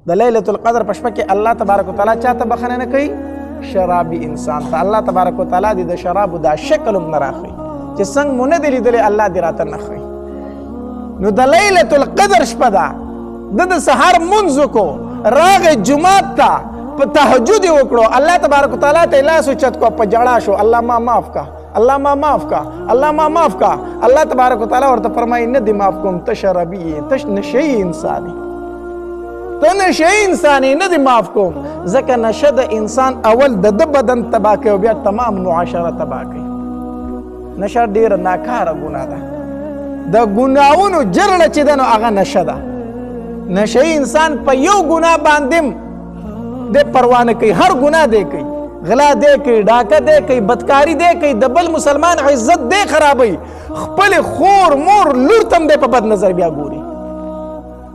د لیلۃ القدر په شپه کې الله تبارک وتعالی چاته بخنه نه کوي؟ شرابي انسان ته الله تبارک وتعالی دې د شرابو دا شکل هم نه راخوي چې څنګه مو نه دی لیدلی الله دې راته نه ښوي. نو د لیلۃ القدر شپه ده، د سحر منځ وکړو، راغی جومات ته په تهجد یې وکړو، الله تبارک وتعالی ته لاس اوچت کړو، په ژړا شو، الله ما معاف کا، الله ما معاف کا، الله ما معاف کا. الله تبارک وتعالی ورته فرمایي نه دې معاف کوم، ته شرابي یې، ته نشه یې انسان یې، ته نشه یې انسان یې، نه دې معاف کوم. ځکه نشه د انسان اول د ده بدن تباه کوي او بیا تمام معاشره تباه کوي. نشه ډېره ناکاره ګناه ده، د ګناهونو جرړه چې ده نو هغه نشه ده. نشه یې انسان په یو ګناه باندې د پروا نه کوي، هر ګناه دی کوي، غلا دی کوي، ډاکه دی کوي، بدکاري دی کوي، د بل مسلمان عزت دی خرابوي، خپل خور مور لور تم دی په بد نظر بیا ګوري.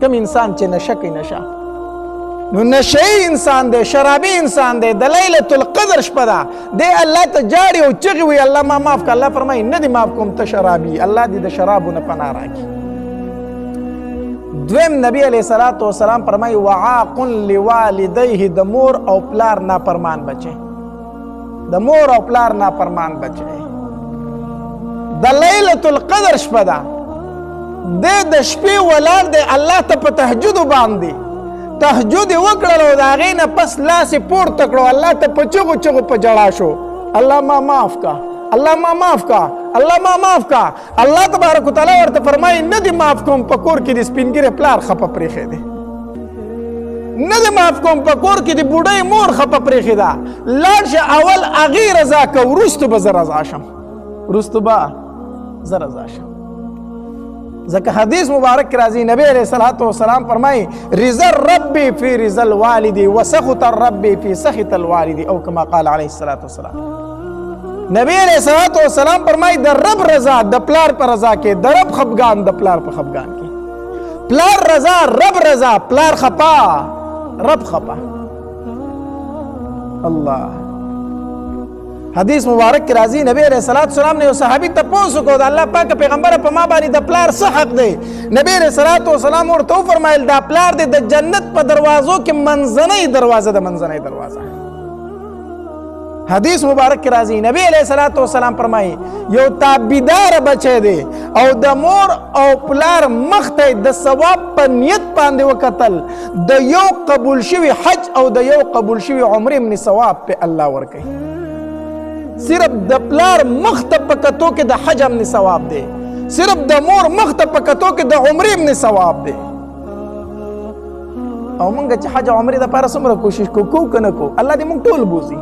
کم انسان چې نشه کوي نشه، نو نشهی انسان دی، شرابي انسان دی. د لیلۃ القدر شپه ده، دی الله ته جاړي او چغې وي الله ما معاف که. الله فرمایي نه دې معاف کوم، ته شرابي، الله دې د شرابو نه پناه راکړي. دویم نبی علیه الصلاة والسلام فرمایي وعاق لوالدیه، د مور او پلار نافرمان بچی، د مور او پلار نافرمان بچی. د لیلۃ القدر شپه ده، دی د شپې ولاړ دی الله ته په تهجدو باندې، تهجد یې وکړل او د هغې نه پس لاس یې پورته کړو، الله ته په چغو چغو په ژړا شو، الله ما معاف کا، الله ما معاف کا، الله ما معاف کا. الله تبارک وتعالی ورته فرمایي نه دې معاف کوم، په کور کې د سپین ږیرې پلار خفه پرېښی دی، نه دې معاف کوم، په کور کې د بوډۍ مور خفه پرېښې ده. لاړ شه اول هغې رضا که، وروستو به زه رضا شم، وروستو به زه رضا شم. ځکه حدیث مبارک کې راځي نبی علیه الصلاة والسلام فرمایي رضا الرب فی رضا الوالد وسخط الرب فی سخط الوالد، او کما قال علیه الصلاة والسلام. نبی علیه الصلاة والسلام فرمایي د رب رضا د پلار په رضا کې، د رب خفګان د پلار په خفګان کې. پلار رضا رب رضا، پلار خپا رب خپا. الله حدیث مبارک کی راضی نبی علیہ السلام نے صحابی تپوس کو دا اللہ پاک پیغمبر په ما باندې د پلار څه حق دی؟ نبی علیہ السلام ورته فرمایل دا پلار دی د جنت په دروازو کې منځنۍ دروازه ده، منځنۍ دروازه. حدیث مبارک کی راضی نبی علیہ السلام فرمایي یو تابعدار بچی دی او د مور او پلار مخ ته د ثواب په نیت باندې وکتل، د یو قبول شوی حج او د یو قبول شوی عمره من ثواب په الله ورکوي. صرف د پلار مخ ته په کتو کې د حج امن ثواب دی، صرف د مور مخ ته په کتو کې د عمرې امن ثواب دی. او مونږ چې حج عمرې دپاره څومره کوشش کوو که نه کوو؟ الله دې مونږ ټول بوځي،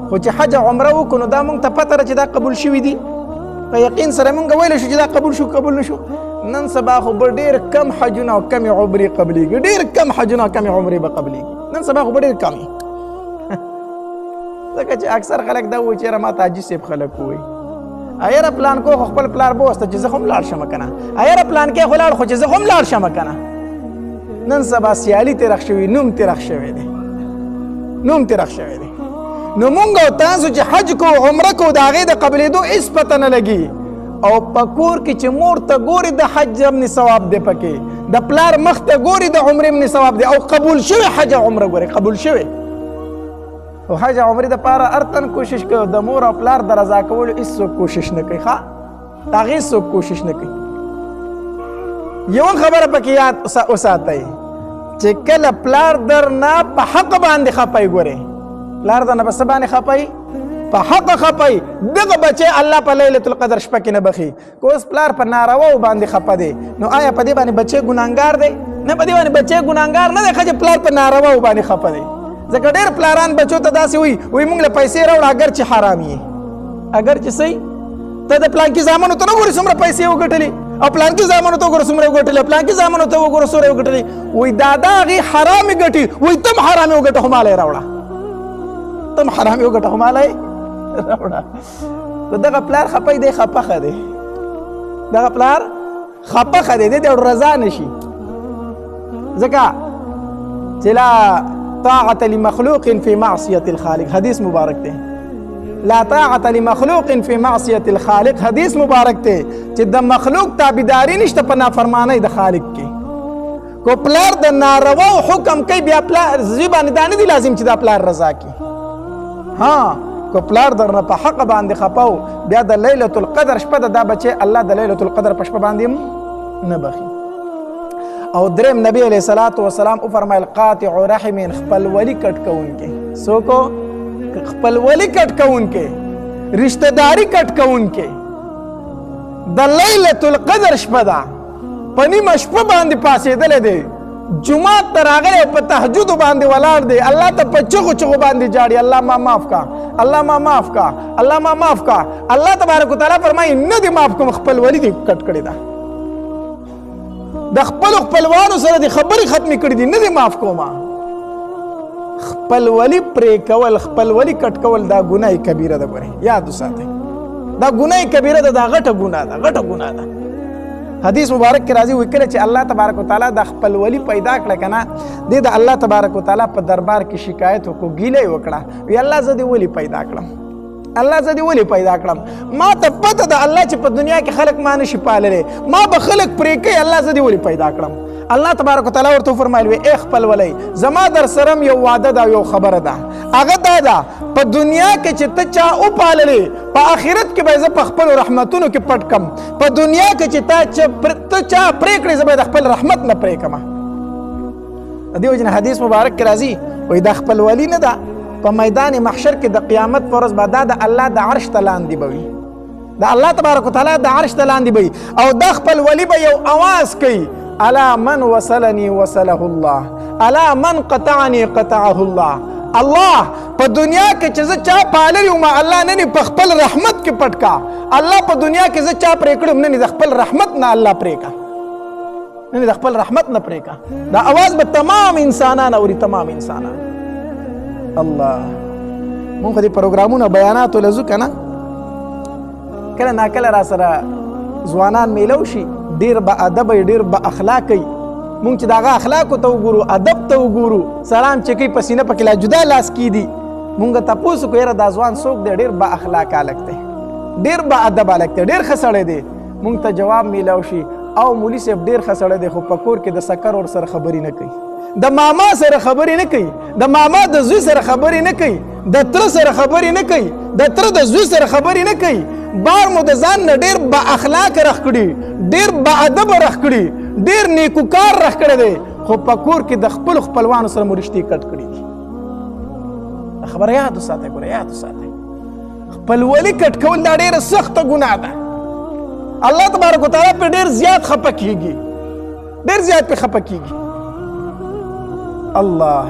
خو چې حج عمره وکړو نو دا مونږ ته پته ده چې دا قبول شوي دي. په یقین سره مونږ ویلی شو چې دا قبول شو قبول نه شو. نن سبا خو به ډېر کم حجونه او کمې عمرې قبلېږي، ډېر کم حجونه او کمې عمرې به قبلېږي. نن سبا خو به ډېر کم وي، ځکه چې اکثر خلک دا وایي چې یاره ما ته حاجي صاحب خلک وایي یاره پلان کو خو خپل پلار بوسته چې زه خو هم لاړ شم که نه، یاره پلان کې خو لاړ خو چې زه خو هم لاړ شم که نه. نن سبا سیالي تېرخ شوي، نوم تېرخ شوی دی، نوم تېرخ شوی دی. نو مونږ او تاسو چې حج کو عمره کو د هغې د قبلېدو هېڅ پته نه لګي. او په کور کې چې مور ته ګوري د حج امني ثواب دی پکې، د پلار مخ ته ګوري د عمرې امني ثواب دی، او قبول شوی حج عمره ګوري قبول شوی. او حج عمرې دپاره هر تن کوشش کوي، د مور او پلار د رضا کولو هېڅوک کوشش نه کوي، ښه د هغې هېڅوک کوشش نه کوي. یوه خبره پکې یاد وساتئ چې کله پلار در نه په حق باندې خفئ، ګورئ پلار در نه په څه باندې خفئ؟ په حق خفئ. دغه بچی الله په لیلة القدر شپه کې نه بخي. که اوس پلار په نارواو باندې خفه دی نو آیا په دې باندې بچی ګناهګار دی؟ نه، په دې باندې بچی ګناهګار نه دی، ښه چې پلار په نارواو باندې خفه دی. ځکه ډېر پلاران بچو ته داسې وایي مونږ له پیسې راوړه اگر چې حرام یې، اگر چې صحیح. ته د پلانکي زامنو ته نه ګورې څومره پیسې وګټلې، او پلانکي زامنو ته وګوره څومره وګټلې، پلانکي زامنو ته وګوره څومره وګټلې. وایي دا هغې حرامې ګټي، وایي تم حرامې وګټه خو ماله یې راوړه، تم حرامې وګټه خو ماله یې راوړه. نو دغه پلار خفه دی، خفه ښه دی، دغه پلار خفه ښه دی، دی د رضا نه شي. ځکه چې لا طاعة لمخلوق في معصية الخالق، حدیث مبارک تے. لا طاعة لمخلوق في معصية الخالق، حدیث مبارک تے چې د مخلوق تابعداري نشته په نافرمانی د خالق کې. کو پلار د ناروا حکم کوي بیا پلار زوی باندې دا نه دی لازم چې دا پلار رضا کی. ها کو پلار درنه په حق باندې خپاو بیا د لیلة القدر شپه دا بچي الله د لیلة القدر په شپه باندې نه بخي. او دریم نبی علیہ الصلوۃ والسلام او فرمایل قاطع رحم خپل ولی کټ کونکي سوکو خپل ولی کټ کونکي رشتہ داری کټ کونکي د لیلۃ القدر شپه دا پنی مشپه باندې پاسېدل دي جمعه تر هغه په تهجد باندې ولاړ دي الله ته په چغو چغو باندې جاړي الله ما معاف کا الله ما معاف کا الله ما معاف کا. الله تبارک وتعالى فرمایي نه دي معاف کوم خپل ولی دي کټ کړی دا د خپل خپلوانو سره د خبرې ختمې کړې دي نه دي معاف کومه. خپل ولی پرې کول خپل ولی کټ کول دا ګناه کبیره ده. ګورئ یاد وساتئ دا ګناه کبیره ده دا غټه ګناه ده غټه ګناه ده. حدیث مبارک کې راځي وایي کله چې الله تبارک وتعالی د خپل ولی پیدا کړه کنه د الله تبارک وتعالی په دربار کې شکایت وکړو ګیله وکړه وی الله زه دې ولی پیدا کړم الله زه دې ولې پیدا کړم ما ته پته ده الله چې په دنیا کې خلق ما نشي پاللی ما به خلق پرې کوي الله زه دې ولې پیدا کړم. الله تبارک وتعالی ورته وفرمایل وی ای خپل ولی زما در سره یو وعده ده یو خبره ده هغه دا ده په دنیا کې چې ته چا وپاللې په آخرت کې به زه په خپلو رحمتونو کې پټ کم په دنیا کې چې ته چا پرې کړې زه به د خپل رحمت نه پرې کړم. د دې وجې نه حدیث مبارک کې راځي وایي دا خپل ولی نه ده په میدان محشر کې د قیامت پر ورځ به دا د الله د عرش ته لاندې به وي د الله تبارک وتعالی د عرش ته لاندې به وي او دا خپل ولی به یو اواز کوي الا من وصلني وصله الله الا من قطعني قطعه الله. الله په دنیا کې چې زه چا پاللی وم الله نن په خپل رحمت کې پټ کا الله په دنیا کې زه چا پرې کړم نن د خپل رحمت نه الله پرې کا نن د خپل رحمت نه پرې کا. دا اواز به تمام انسانان اوري تمام انسانان. الله مونږ دې پروګرامونه بیانات ولزو کنه کله ناکله را سره ځوانان میلو شي ډیر با ادب ډیر با اخلاق کوي مونږ چې داغه اخلاق ته وګورو ادب ته وګورو سلام چې کوي پسینه پکې لا جدا لاس کی دي مونږ تاسو کو یره دا ځوان څوک دی ډیر با اخلاق الګ دی ډیر با ادب الګ دی ډیر خسړې دی مونږ ته جواب میلو شي او مولوی صاحب ډیر خسړې دی خو پکور کې د سکر اور سره خبرې نه کوي د ماما سره خبرې نه کوي د ماما د زوی سره خبرې نه کوي د تر سره خبرې نه کوي د تر د زوی سره خبرې نه کوي بار مو د ځان نه ډیر با اخلاق رخ کړي ډیر با ادب رخ کړي ډیر نیکوکار رخ کړی دی خو په کور کې د خپل خپلوانو سره مو رشتې کټ کړي دي. خبره یاد وساتئ ګوره یاد وساتئ خپل ولی کټ کول دا ډیره سخته ګناه ده. الله تبارک وتعالی په ډیر زیات خفه کیږي ډیر زیات په خفه کیږي. الله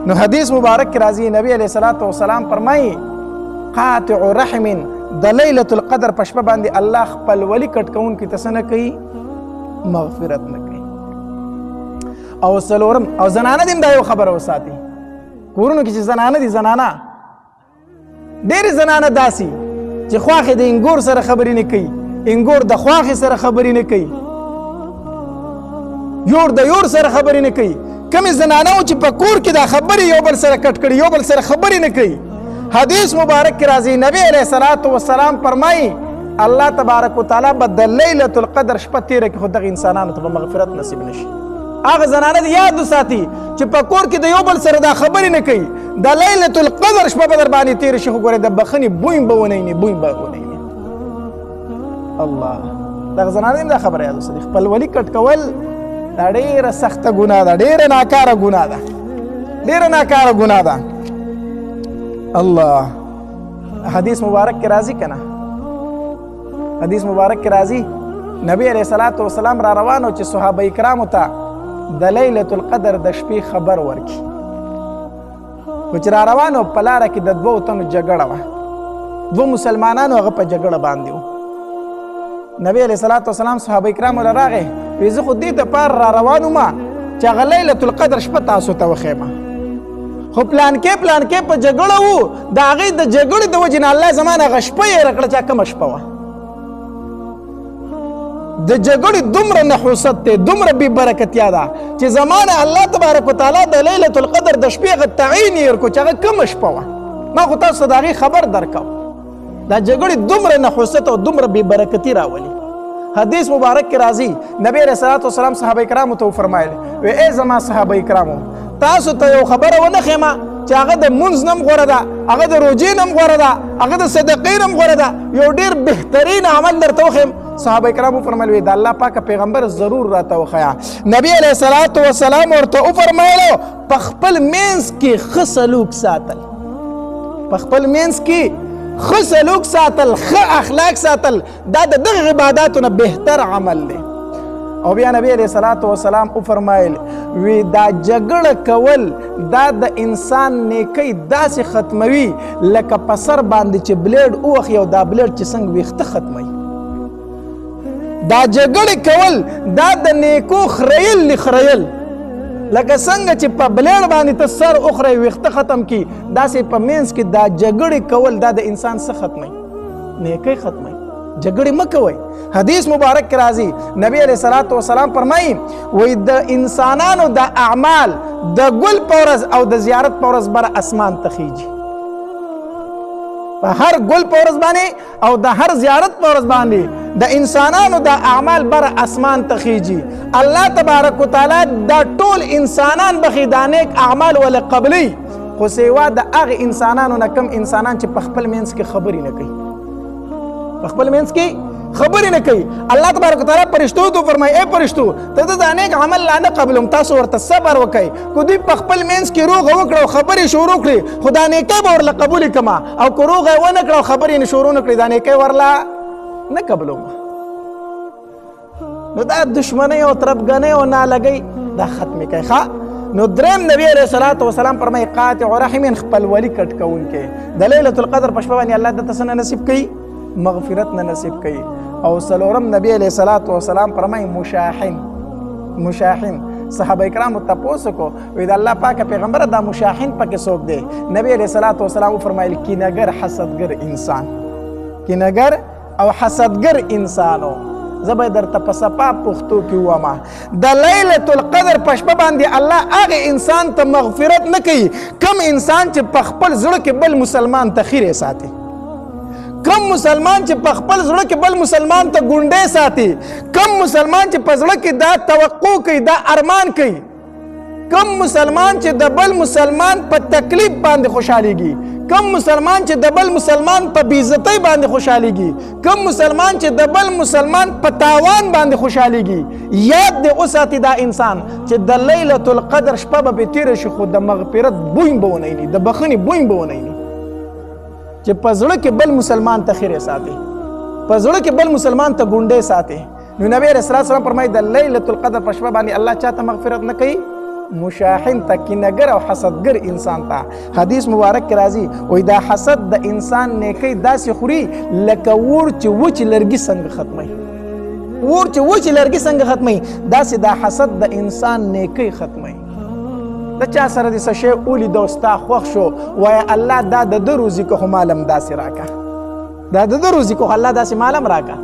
نو حدیث مبارک کی راضی نبی علیہ الصلوۃ والسلام فرمایي قاطع رحم د لیلۃ القدر پشپ باندې الله خپل ولی کټ کون کی تسنه کوي مغفرت نه کوي. او سلورم او زنانه دیم دا یو خبره وساتي کورونو کې چې زنانه دي زنانه ډېر زنانه داسي چې خواخې د انګور سره خبرې نه کوي انګور د خواخې سره خبرې نه کوي یور د یور سره خبرې نه کوي کمی زنانه چې په کور کې دا خبرې یو بل سره کټ کړي یو بل سره خبرې نه کوي. حدیث مبارک کی راځي نبی علیہ الصلوۃ والسلام فرمایي الله تبارک وتعالی به د لیلۃ القدر شپه تیره کې خو دغه انسانانو ته مغفرت نصیب نشي. هغه زنانه دې یاد وساتي چې په کور کې د یو بل سره دا خبرې نه کوي د لیلۃ القدر شپه به در باندې تیره شي خو ګوره د بخښنې بوی به ونه ویني بوی به ونه ویني. الله دغه زنانه دې دا خبره یاد وساتي خپل ولی کټ کول دا ډیره سخته ګناه ده ډیره ناکاره ګناه ده ډیره ناکاره ګناه ده. الله حدیث مبارک کې راځي کنه حدیث مبارک کې راځي نبی علیہ الصلوۃ والسلام را روانو چې صحابه کرامو ته د لیلۃ القدر د شپې خبر ورکي و چې را روانو په لاره کې د دوو تنو جګړه وه دوه مسلمانانو هغه په جګړه باندې و نبی علیہ الصلوۃ والسلام صحابه کرامو له راغی وی زه خو دې دپاره را روان وم چې هغه لیلۃ القدر شپه تاسو ته وښیم خو پلانکې په جګړه وو د هغې د جګړې د وجې نه الله زما نه هغه شپه یې راکړه چې کومه شپه وه د جګړې دومره نحوست دی دومره بې برکتیا ده چې زما نه الله تبارک وتعالی د لیلۃ القدر د شپې هغه تعین یې ورکړو چې هغه کومه شپه وه ما خو تاسو ته د هغې خبر درکو دا جګړې دومره نحوست او دومره بې برکتي راولي حدیث مبارک کې راځي نبی علیه الصلاۃ والسلام صحابه کرامو ته فرمایل وی ای زما صحابه کرامو تاسو ته یو خبره ونه خېما چې هغه د منځ نم غوره ده هغه د روژې نم غوره ده هغه د صدقې نم غوره ده یو ډېر بهترین عمل درته وښیم صحابه کرامو فرمایل وی د الله پاک پیغمبر ضرور راته وښیه نبی علیه الصلاۃ والسلام ورته وفرمایلو په خپل منځ کې ښه سلوک ساتل په خپل منځ کې ښه سلوک ساتل ښه اخلاق ساتل دا د دغه عباداتو نه بهتر عمل دی او بیا نبی علیه الصلاۃ والسلام وفرمایل وی دا جګړه کول دا د انسان نیکی داسې ختموي لکه په سر باندې چې بلیډ ووخي او دا بلیډ چې څنګه ویښته ختموي دا جګړه کول دا د نیکو خریل خریل لکه څنګه چې په بلیډ باندې ته سر اخری ویښته ختم کی داسې په مینس کې دا جګړې کول دا د انسان څه ختموي نیکی ختموي جګړې مه کوئ حدیث مبارک کې راځي نبی علیه الصلاۃ والسلام فرمایي وایي د انسانانو د اعمال د ګل په ورځ او د زیارت په ورځ بره اسمان ته خیږي په هر ګل په ورځ باندې او د هر زیارت په ورځ باندې د انسانانو د اعمال بر اسمان ته خیږي الله تبارک وتعالی دا ټول انسانان بخي دا نیک اعمال ول قبلی خو سیوا د هغه انسانانو نه کم انسانان چې په خپل منځ کې خبرې نه کوي په خپل منځ کې خبرې نه کوي الله تبارک وتعالی فرشتو ته فرمایي اے فرشتو ته دا نیک عمل لا نه قبلم تاسو ورته صبر وکئ کو دوی په خپل منځ کې روغ وکړو خبرې شروع کړي خدا نیکه به ورله قبول کما او کو روغ ونه کړو خبرې نه شروع نه کړي دا نیکه ورله نه قبلوم نو دا دشمنی او طرفګنۍ او نالګۍ دا ختمې کوي ښه نو دریم نبی علیه الصلاۃ والسلام فرمایي قاطع رحم خپل ولی کټ کوونکی د لیلة القدر په شپه باندې الله دته څه نصیب کوي مغفرت نه نصیب کوي او څلورم نبی علیه الصلاۃ والسلام فرمایي مشاحن صحابه کرامو تاسو کو وی د الله پاک پیغمبر دا مشاحن پکې څوک دی نبی علیه الصلاۃ والسلام فرمایل کینهګر حسدګر انسان کینهګر او حسدګر انسانو زبې درته په صفا پښتو کې وما د لیلة القدر په شپه باندې الله هغه انسان ته مغفرت نه کوي کم انسان چې په خپل زړه کې بل مسلمان ته خیره ساتي کم مسلمان چې په خپل زړه کې بل مسلمان ته ګونډې ساتي کم مسلمان چې په زړه کې دا توقع کوي دا ارمان کوي کم مسلمان چې د بل مسلمان په تکلیف باندې خوشحاليږي کم مسلمان چې د بل مسلمان په بیزتی باندې خوشحاليږي کم مسلمان چې د بل مسلمان په تاوان باندې خوشحاليږي یاد دې اوساتي دا انسان چې د لیلة القدر شپه به تیره شي خو د مغفرت بوی به ونه ویني د بخښنې بوی به ونه ویني چې په زړه کې بل مسلمان ته خیره ساتي په زړه کې بل مسلمان ته ګونډې ساتي نو نبی رسول الله فرمایي د لیلة القدر په شپه باندې الله چاته مغفرت نه کوي مشاحن ته کینهګر او حسدګر انسان ته حدیث مبارک کې راځي وایي دا حسد د انسان نیکی داسې خوري لکه اور چې وچ لرګي څنګه ختموي اور چې وچ لرګي څنګه ختموي داسې دا حسد د انسان نیکی ختموي د چا سره دې څه شی ولیدو ستا خوښ شو وایه الله دا د ده روزي که خو مالم داسې راکه دا د ده روزي که خو الله داسې مالم راکه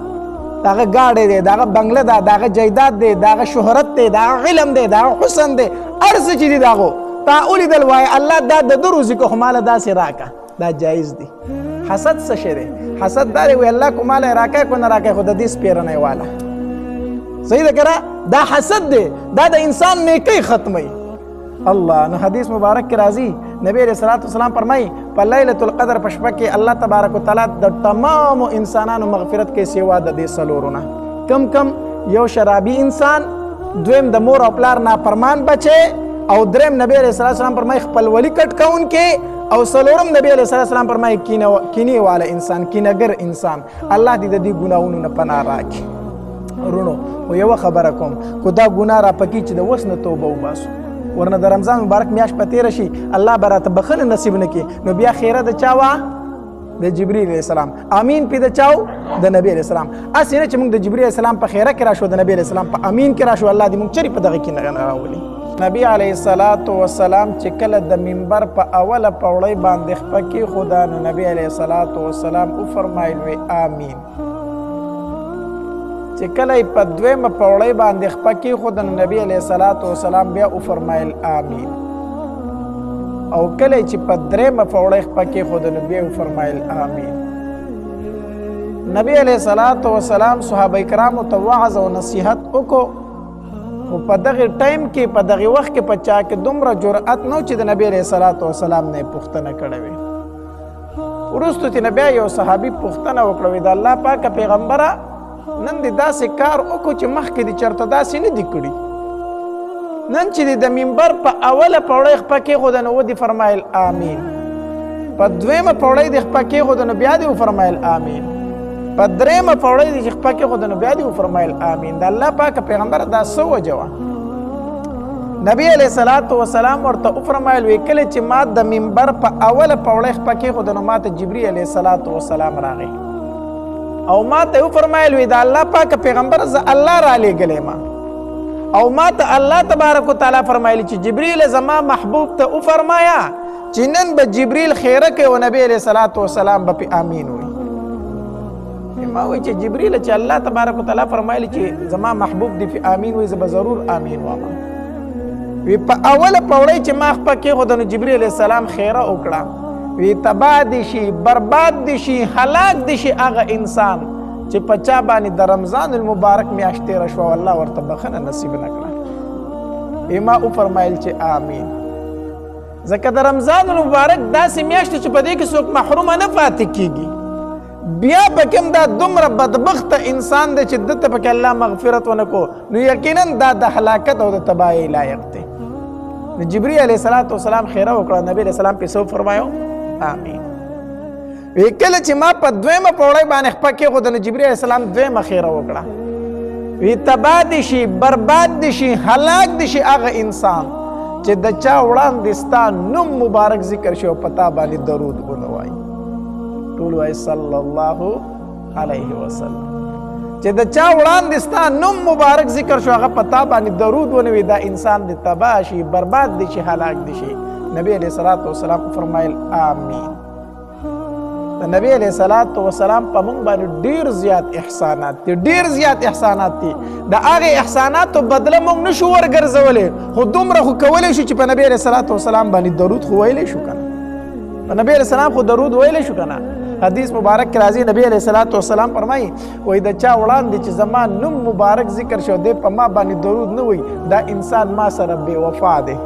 داغه گاڑی دی داغه بنگله ده داغه جیداد دی داغه شهرت دی داغه علم دی داغه حسن دی هر څه چې دی داغو تا ولیدل وایه الله دا د ده روزي که خو ماله داسې راکه دا جایز دی حسد څه شی دی حسد دا دی وی الله کو ماله راکه کو نه راکه خو د دې سپیرنی والا صحیح ده که دا حسد دی دا د انسان نیکی ختموي الله نو حدیث مبارک کې راځي نبی علیہ الصلوۃ والسلام فرمایي په لیلة القدر په شپه کې الله تبارک وتعالی د تمام انسانانو مغفرت کې سیوا د دې څلورونه کم یو شرابي انسان دویم د مور او پلار نافرمان بچي او دریم نبی علیہ الصلوۃ والسلام فرمایي خپل ولی کټ کوونکې او څلورم نبی علیہ الصلوۃ والسلام فرمایي کینې والا انسان کینهګر انسان الله دې د دې ګناهونو نه پناه راکړي ورونو و یو خبره کوم کو دا ګناه را پکې چې د وس نه توبه وباسو ورنه د رمضان مبارک میاشت په تیره شي الله به راته بخښنه نصیب نه کړي نو بیا خیره د چا وه د جبریل علیه السلام امین پې د چا و د نبی علیه السلام هسې نه چې موږ د جبریل علیه السلام په خیره کې راشو د نبی علیه السلام په امین کې راشو الله دې موږ چرې په دغه کې نه راولي نبی علیه الصلاۃ والسلام چې کله د منبر په اوله پوړۍ باندې خپه کېښوده نو نبی علیه الصلاۃ والسلام وفرمایل وی آمین چې کله یې په دویمه پوړۍ باندې خپه کېښوده نو نبي علیه الصلاۃ والسلام بیا وفرمایل آمین او کله چې په درېیمه پوړۍ خپه کېښوده نو بیا وفرمایل آمین نبی علیہ الصلوۃ والسلام صحابه کرامو ته وعظ او نصیحت وکړو او په دغه ټایم کې په دغه وخت کې په چا کې دومره جرأت نو چې د نبی علیہ الصلوۃ والسلام نه پوښتنه کړې وي. وروسته ته نبی یو صحابي پوښتنه وکړه د الله پاک پیغمبره نن دې داسې کار وکړو چې مخکې دې چېرته داسې نه دي کړي، نن چې د منبر په اوله پوړۍ خپه کېښوده نو ودې فرمایل آمین، په دویمه پوړۍ دې خپه کېښوده نو بیا دې وفرمایل آمین، په درېیمه پوړۍ دې چې خپه کېښوده نو بیا دې وفرمایل آمین. د الله پاک پیغمبر دا څه وجه وه؟ نبی علیہ الصلوۃ والسلام ورته وفرمایل وی کله چې ما د منبر په اوله پوړۍ خپه کېښوده نو ما ته جبرئیل علیہ الصلوۃ والسلام راغی او ما ته وفرمایل وی د الله پاک پیغمبر زه الله را لېږلی ما او ما ته الله تبارک وتعالی فرمایلی چې جبرئیل زما محبوب ته وفرمایا چې نن به جبرئیل خیره کوي او نبی علیہ الصلوۃ والسلام به پې آمین وی. ما وی چې جبرئیل چې الله تبارک وتعالی فرمایلی چې زما محبوب دی په آمین وی زه به ضرور آمین واما. وی په اوله پوړۍ چې ما خپه کېښوده نو جبرئیل علیہ السلام خیره وکړه وی تباه دي شي برباد دي شي هلاک دي شي هغه انسان چې په چا باندې د رمضان المبارک میاشت تېره شوه الله ورته بخښنه نصیب نه کړه. ما وفرمایل چې آمین، ځکه د رمضان المبارک داسې میاشت چې په دې کې څوک محرومه نه پاتې کېږي، بیا پکې هم دا دومره بدبخته انسان دی چې ده ته پکې الله مغفرت ونه کو نو یقینا دا د هلاکت او د تباهۍ لایق دی. نو جبرئیل علیہ الصلوۃ والسلام خیره وکړه، نبی علیہ السلام پې څه فرمایو؟ آمین. وی کله چې ما په دویمه پوړۍ باندې خپه کېښوده نو جبرئیل علیہ السلام دویمه خیره وکړه وی تباه دي شي برباد دي شي هلاک دي شي هغه انسان چې د چا وړاندې ستا نوم مبارک ذکر شي او په تا باندې درود ونه وایي. ټول وایي صلی الله علیه وسلم. چې د چا وړاندې ستا نوم مبارک ذکر شو هغه په تا باندې درود ونه وي دا انسان د تباه شي برباد دي شي هلاک دي شي. نبی علیہ الصلوۃ والسلام فرمایل آمین. د نبی علیہ الصلوۃ والسلام په موږ باندې ډیر زیات احسانات دي، ډیر زیات احسانات دي. د هغې احساناتو بدله موږ نشو ورګرځولی، خو دومره خو کولی شو چې په نبی علیہ الصلوۃ والسلام باندې درود خو ویلی شو که نه، په نبی علیہ السلام خو درود ویلی شو که نه. حدیث مبارک کې راځي نبی علیہ الصلوۃ والسلام فرمایي وایي د چا وړاندې چې زما نوم مبارک ذکر شو دی په ما باندې درود نه وایي دا انسان ما سره بې وفا دی،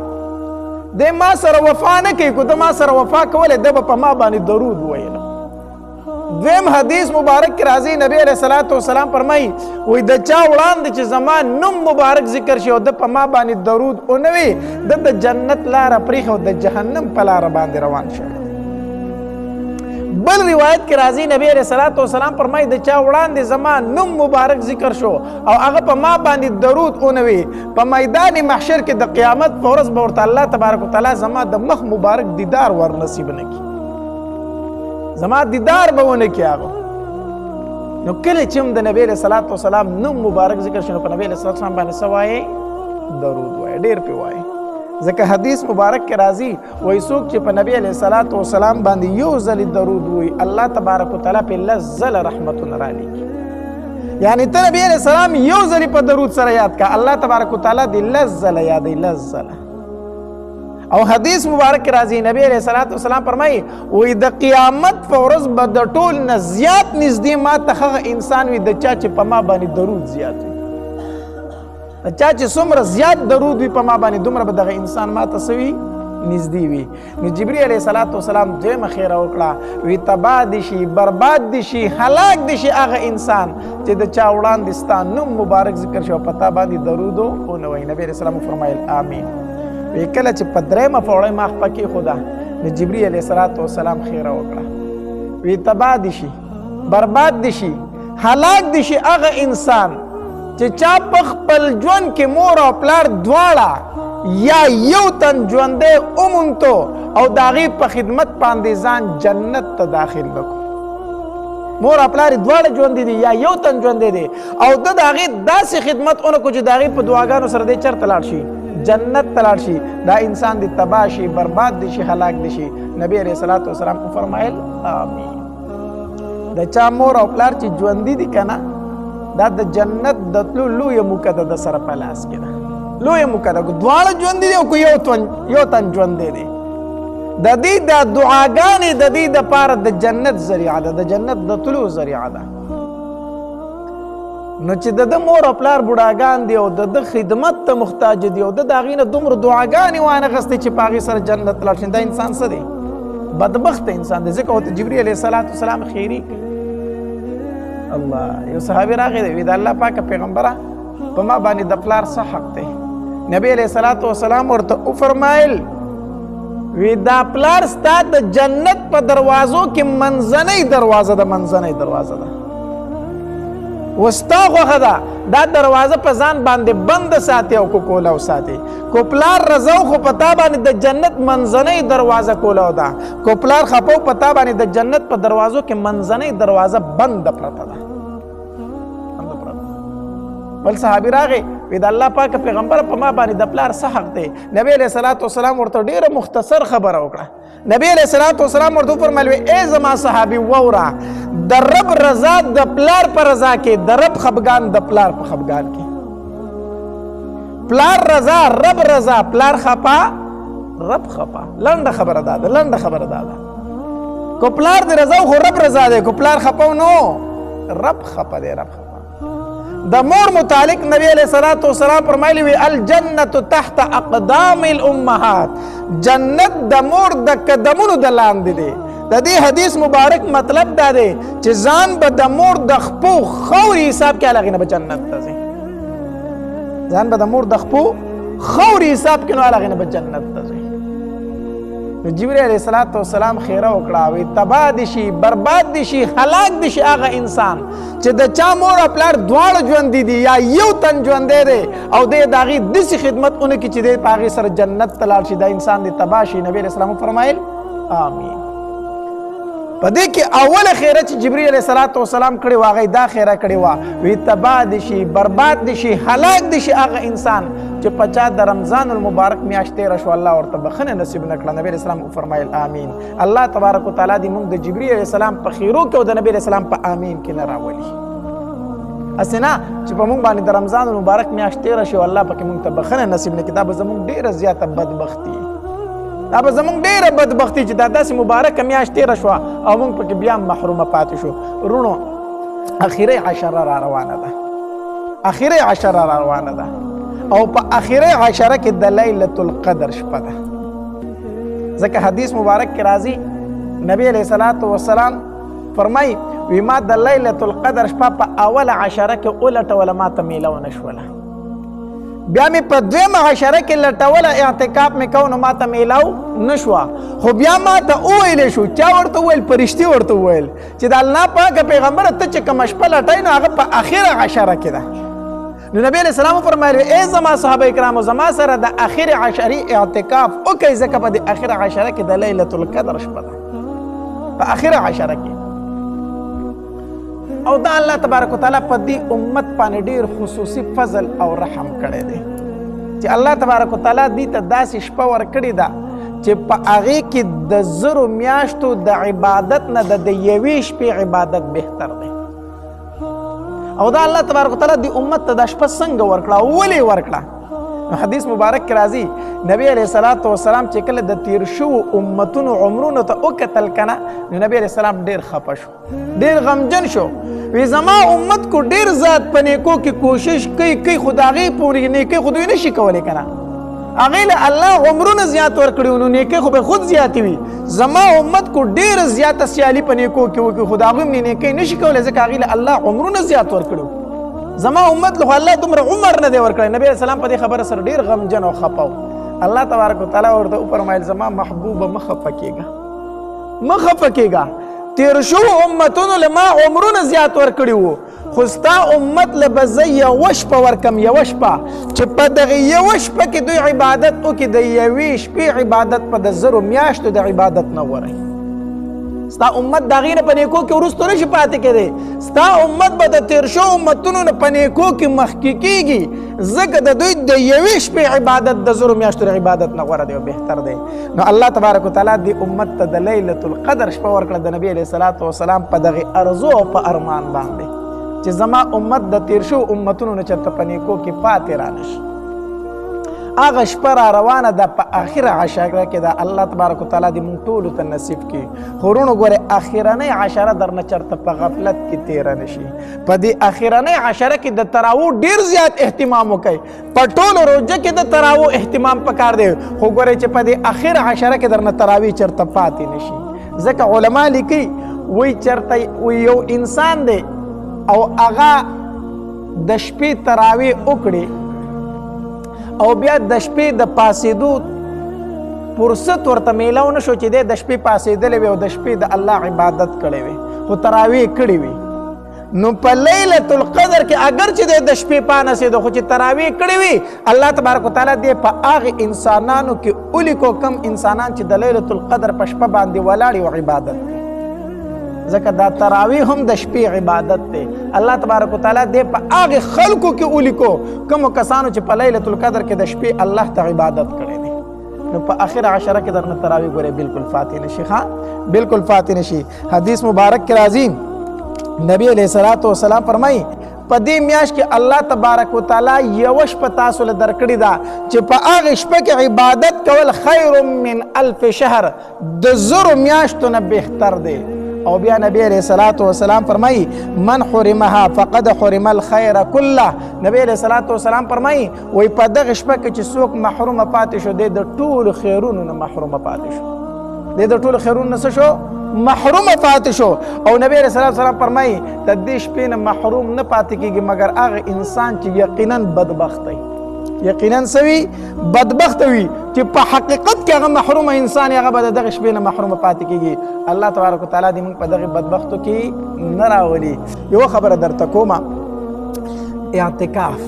دی ما سره وفا نه کوي، که ده ما سره وفا کولی دی به په ما باندې درود ویله. دویم حدیث مبارک کې راځي نبی علیہ الصلوۃ والسلام فرمایي وایي د چا وړاندې چې زما نوم مبارک ذکر شي او ده په ما باندې درود ونه وي ده د جنت لاره پرېښه او د جهنم په لاره باندې روان شوی. بل روایت کې راځي نبی علیہ الصلوۃ والسلام فرمایي د چا وړاندې زما نوم مبارک ذکر شو او هغه په ما باندې درود ونه وي په میدان محشر کې د قیامت په ورځ به ورته الله تبارک وتعالی زما د مخ مبارک دیدار ور نصیب نه کړي، زما دیدار به ونه کړي هغه. نو کله چې هم د نبی علیہ الصلوۃ والسلام نوم مبارک ذکر شو په نبی علیہ الصلوۃ والسلام باندې څه وایي؟ درود وایي، ډېر پې وایي. ځکه حدیث مبارک کې راځي وایي څوک چې په نبی علیہ الصلوۃ والسلام باندې یو ځلې درود وایي الله تبارک وتعالی پې لس ځله رحمتونه رالیږي. یعنې ته نبی علیہ السلام یو ځلې په درود سره یاد کا الله تبارک وتعالی دې لس ځله یادوي، لس ځله. او حدیث مبارک کې راځي نبی علیہ الصلوۃ والسلام فرمایي وایي د قیامت په ورځ به د ټول نه زیات نږدې ما ته هغه انسان وي د چا چې په ما باندې درود زیات وي، د چا چې څومره زیات درود وي په ما باندې دومره به دغه انسان ما ته څه وي؟ نږدې وي. نو جبرئیل علیہ الصلوۃ والسلام دویمه خیره وکړه وی تباه دي شي برباد دي شي هلاک دي شي هغه انسان چې د چا وړاندې ستا نوم مبارک ذکر شي او په تا باندې درود ونه وایي. نبی علیہ السلام فرمایل آمین. وی کله چې په درېیمه پوړۍ ما خپه کېښوده نو جبرئیل علیہ الصلوۃ والسلام خیره وکړه وی تباه دي شي برباد دي شي هلاک دي شي هغه انسان چې چا په خپل ژوند کې مور او پلار دواړه یا یو تن ژوندی وموندتو او د هغې په خدمت باندې ځان جنت ته داخل نکړو. مور او پلار دواړه ژوندي دي یا یو تن ژوندی دی او ده د هغې داسې خدمت ونه کړو چې د هغې په دعاګانو سره دی چېرته لاړ شي؟ جنت ته لاړ شي. دا انسان دی تباه شي برباد دي شي هلاک دي شي. نبی علیہ الصلوۃ والسلام فرمایل آمین. د چا مور او پلار چې ژوندي دي که نه دا د جنت د تلو لویه موکه ده د سره په لاس کې ده، لویه موکه ده. دواړه ژوندي دي او که یو تن ژوندی دی د دې د دعاګانې د دې دپاره د جنت ذریعه ده، د جنت د طلوع ذریعه ده. نو چې د ده مور او پلار بوډاګان دي او د ده خدمت ته محتاج دي او د هغې نه دومره دعاګانې وانغستې چې په هغې سره جنت لاړ شي، دا انسان څه دی؟ بدبخته انسان دی. ځکه ورته جبري علیه السلام خیري کوي. الله یو صحابي راغی دی وی د الله پاکه پیغمبره په ما باندې د پلار څه حق دی؟ نبی علیه السلام ورته وفرمایل وی دا پلار ستا د جنت په دروازو کې منځنۍ دروازه ده، منځنۍ دروازه ده. وستا خوښه ده دا دروازه په ځان باندې بنده ساتي او کولاو ساتي. کو پلار رضا خو په تا باندې د جنت منځنۍ دروازه کولاو ده، کو پلار خپو په تا باندې د جنت په دروازو کې منځنۍ دروازه بنده پرته ده. بل صحابي راغی وی د الله پاک پیغمبر په ما باندې د پلار څه حق دی؟ نبی علیه السلام ورته ډیره مختصر خبره وکړه. نبی علیه السلام ورته وفرمایل ای زما صحابي واوره، د رب رضا د پلار په رضا کې، د رب خفګان د پلار په خفګان کې. پلار رضا رب رضا، پلار خفا رب خفا. لنډه خبره دا ده، لنډه خبره دا ده. کو پلار د رضا خو رب رضا دی، کو پلار خفا نو رب خفا دی، رب خفا. د مور متعلق نبی علیہ السلام فرمایلی وی الجنت تحت اقدام الامهات، جنت د مور د قدمونو د لاندې دی. د دې حدیث مبارک مطلب دا دی چې ځان به د مور د خپو خوري حساب کې هغې نه به جنت ته ځي. ځان به د مور د خپو خوري حساب کې نو هغې نه به جنت ته ځي. نو جبرئیل علیه السلام خیره وکړه وی تباه دي شي، برباد دي شي، هلاک دي شي هغه انسان چې د چا مور او پلار دواړه ژوندي دي یا یو تن ژوندی دی او دی د هغې داسې خدمت ونه کړي چې دی په هغې سره جنت ته لاړ شي، دا انسان دی تباه شي. نبي علیه السلام وفرمایل آمین. په دې کې اوله خیره چې جبرئیل علیه السلام کړې وه هغه دا خیره کړې وه وی تباه دي شي، برباد دي شي، هلاک دي شي هغه انسان چې په چا د رمضان المبارک میاشت تېره شو الله ورته بخښنه نصیب نه کړه. نبي علیه السلام وفرمایل آمین. الله تبارک وتعالی دې موږ د جبرئیل علیه السلام په خیرو کې او د نبي علیه السلام په آمین کې نه راولي. هسې نه چې په موږ باندې د رمضان المبارک میاشت تېره شي او الله پکې موږ ته بخښنه نصیب نه کړي، دا به زموږ ډېره زیاته بدبختي، دا به زموږ ډېره بدبختي چې دا داسې مبارکه میاشت تېره شوه او موږ پکې بیا محرومه پاتې شو. وروڼو اخري عشره را روانه ده، اخري عشره را روانه ده او په اخري عشره کې د لیلة القدر شپه ده. ځکه حدیث مبارک کې راځي نبی علیه السلام فرمایي وی ما د لیلة القدر شپه په اوله عشره کې ولټوله، ما ته میله ونه شوله. بیا مې په دویمه عشره کې لټوله، اعتکاف مې کو نو ما ته میلاو نه شوه. خو بیا ما ته وویلی شو، چا ورته وویل؟ فرشتي ورته وویل چې د الله پاکه پیغمبره ته چې کومه شپه لټوې نو هغه په اخره عشره کې ده. نو نبی علیه السلام وفرمایل ای زما صحابه کرامو زما سره د اخر عشرې اعتکاف وکړئ، ځکه په د اخره عشره کې د لیلة القدر شپه ده، په اخره عشره کې. او دا الله تبارک وتعالی په دې امت باندې ډېر خصوصي فضل او رحم کړی دی چې الله تبارک وتعالی دې ته داسې شپه ورکړې ده چې په هغې کې د زرو میاشتو د عبادت نه د یوې شپې عبادت بهتر دی. او دا الله تبارک وتعالی دې امت ته دا شپه څنګه ورکړه او ولې ورکړه؟ نو حدیث مبارک کې راځي نبی علیه السلام چې کله د تیر شوو امتونو عمرونو ته وکتل کنه نو نبی علیه السلام ډېر خفه شو، ډېر غمجن شو. وی زما امت کو ډېر زیات په نیکو کې کوشش کوي خو د هغې پورې نیکۍ خو دوی نشي کولی که نه، هغې له الله عمرونه زیات ورکړي نو نیکۍ خو به خود زیاتې وي. زما امت کو ډېره زیاته سیالي په نیکو کې وکړي خو د هغوی نیکۍ نشي کولی ځکه هغې له الله عمرونه زیات ورکړي. زما امت له خو الله دومره عمر نه دی ورکړی. نبي علیه السلام په دې خبره سره ډېر غمجن او خفه و. الله تبارک وتعالی ورته وفرمایل زما محبوبه مه خفه کېږه، مه خفه کېږه. تیر شو امتونو له ما عمرونه زیات ورکړي وو خو ستا امت له به زه یوه شپه ورکم، یوه شپه چې په دغې یوه شپه کې دوی عبادت وکړي د یوې شپې عبادت په د زرو میاشتو د عبادت نه غوره. ستا امت د هغې نه په نیکو کې وروستو نشي پاتې کېدی، ستا امت به د تیر شو امتونو نه په نیکو کې مخکې کېږي ځکه د دوی د یوې شپې عبادت د زرو میاشتو د عبادت نه غوره دی او بهتر دی. نو الله تبارک وتعالی دې امت ته د لیلة القدر شپه ورکړه د نبي علیه السلام په دغې ارزو او په ارمان باندې چې زما امت د تیر شو امتونو نه چېرته په نیکو کې پاتې رانشي. هغه شپه را روانه ده په اخره عشره کې ده. الله تبارک وتعالی دې موږ ټولو ته نصیب کړي. خورونو ګورې اخرنۍ عشره درنه چېرته په غفلت کې تېره نه شي. په دې اخرنۍ عشره کې د تراوو ډېر زیات اهتمام وکړئ. په ټولو روژه کې د تراوو اهتمام پکار دی، خو ګورئ چې په دې اخر عشره کې درنه تراوی چېرته پاتې نه شي. ځکه علما لیکي وایي چېرته یو انسان دی او هغه د شپې تراوی وکړي او بیا د شپې د پاسېدو فرصت ورته میلاو نه شو چې دی د شپې پاسېدلی وي او د شپې د الله عبادت کړی وي، خو تراوی کړې وي، نو په لیلة القدر کې اگر چې دی د شپې پانسېدو خو چې تراوی کړې وي، الله تبارک وتعالی دی په هغې انسانانو کې ولیکو کم انسانان چې د لیلة القدر په شپه باندې ولاړ او عبادت کوي. ځکه دا تراوی هم د شپې عبادت دی. الله تبارک وتعالی دی په هغې خلکو کې ولیکو کومو کسانو چې په لیلة القدر کې د شپې الله ته عبادت کړی دی. نو په آخر عشره کې درنه تراوی ګورئ بالکل فاتح نشي. ها بالکل فاتح نشي. حدیث مبارک کې راځي نبی علیه الصلاۃ والسلام فرمایي په دې میاشت کې الله تبارک وتعالی یوه شپه تاسو له درکړې ده چې په هغې شپه کې عبادت کول خیر من الف شهر، د زرو میاشتو نه بهتر دی. او بیا نبی علیہ الصلوۃ والسلام فرمائی من حرمها فقد حرم الخير كله. نبی علیہ الصلوۃ والسلام فرمائی وای په دغه شپه کې چې څوک محروم پاتې شو د ټولو خیرونو نه محروم پاتې شو، د ټولو خیرونو نه څه شو؟ محروم پاتې شو. او نبی علیہ الصلوۃ والسلام فرمائی د دې شپې نه محروم نه پاتې کېږي مګر هغه انسان چې یقینا بدبخت دی، یقینا سوي بدبخت وي چې په حقیقت کې هغه محروم انسان هغه به د دغه شپې نه محروم پاتې کېږي. الله تبارک وتعالی دې موږ په دغه بدبختو کې نه راولي. یوه خبره درته کومه، اعتکاف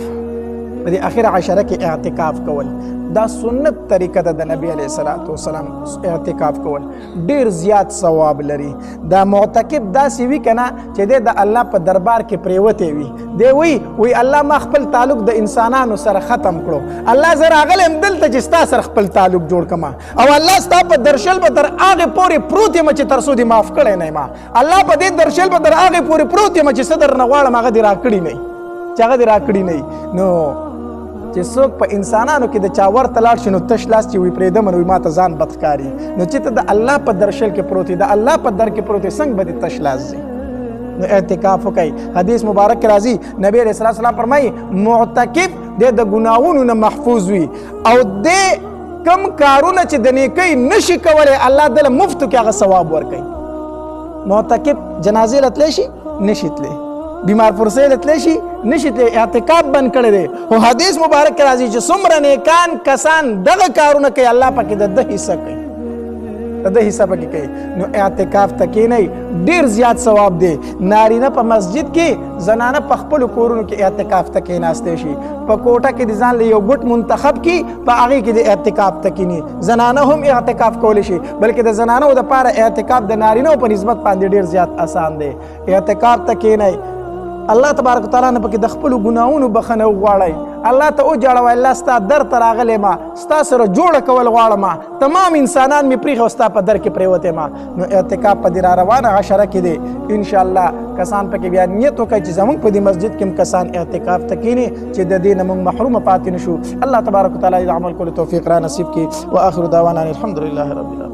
په دې اخره عشره کې اعتکاف کول دا سنت طریقه ده د نبی علیه الصلاۃ والسلام. اعتکاف کول ډیر زیات ثواب لري. دا معتکف داسې وي که نه چې دی د الله په دربار کې پریوتی وي، دی وی الله ما خپل تعلق د انسانانو سره ختم کړو، الله زه راغلی یم دلته چې ستا سره خپل تعلق جوړ کړم، او الله ستا په درشل به تر هغې پورې پروت یم چې تر څو دې معاف کړی نه یم. الله په دې درشل به تر هغې پورې پروت یم چې څه درنه غواړم هغه دې راکړي نه وي، چې هغه دې راکړي نه وي. نو چې څوک په انسانانو کې د چا ورته لاړ شي نو تش لاس چې وي پرېږدم نو ما ته ځان بد ښکاري، نو چې ته د الله په درشل کې پروت یې، د الله په در کې پروت یې، څنګه به دې تش لاس ځي؟ نو اعتکاف وکئ. حدیث مبارک کې راځي نبی علیه الصلاۃ والسلام فرمایي معتکف دی د ګناهونو نه محفوظ وي او دی کم کارونه چې د نیکۍ نشي کولی الله دله مفتو کې هغه ثواب ورکوي. معتکف جنازې له تلی شي نشي تلی، بیمار پرسې له تلی شي نشي تلی، اعتکاف بند کړی دی. خو حدیث مبارک کې راځي چې څومره نیکان کسان دغه کارونه کوي الله پکې د ده حصه کوي، د ده حصه پکې کوي. نو اعتکاف ته کښېنئ ډېر زیات ثواب دی. نارینه په مسجد کې، زنانه په خپلو کورونو کې اعتکاف ته کښېناستی شي. په کوټه کې د ځان له یو ګوټ منتخب کړي، په هغې کې د اعتکاف ته کښېني. زنانه هم اعتکاف کولی شي، بلکې د زنانو دپاره اعتکاف د نارینهو په نسبت باندې ډېر زیات اسان دی. اعتکاف ته کښېنئ، الله تبارک وتعالی نه پکې د خپلو ګناهونو بخښنه وغواړئ، الله ته وجاړوئ الله ستا در ته راغلی ما، ستا سره جوړه کول غواړم، تمام انسانان مې پرېښي او ستا په در کې پرېوتی ما. نو اعتکاف په دې را روانه عشره کې دی. انشاءالله کسان پکې بیا نیت وکړئ چې زموږ په دې مسجد کې هم کسان اعتکاف ته کښېني چې د دې نه موږ محرومه پاتې نه شو. الله تبارک وتعالی د عمل کولو توفیق را نصیب کړي. واخر دعوانا الحمدلله رب العالمین.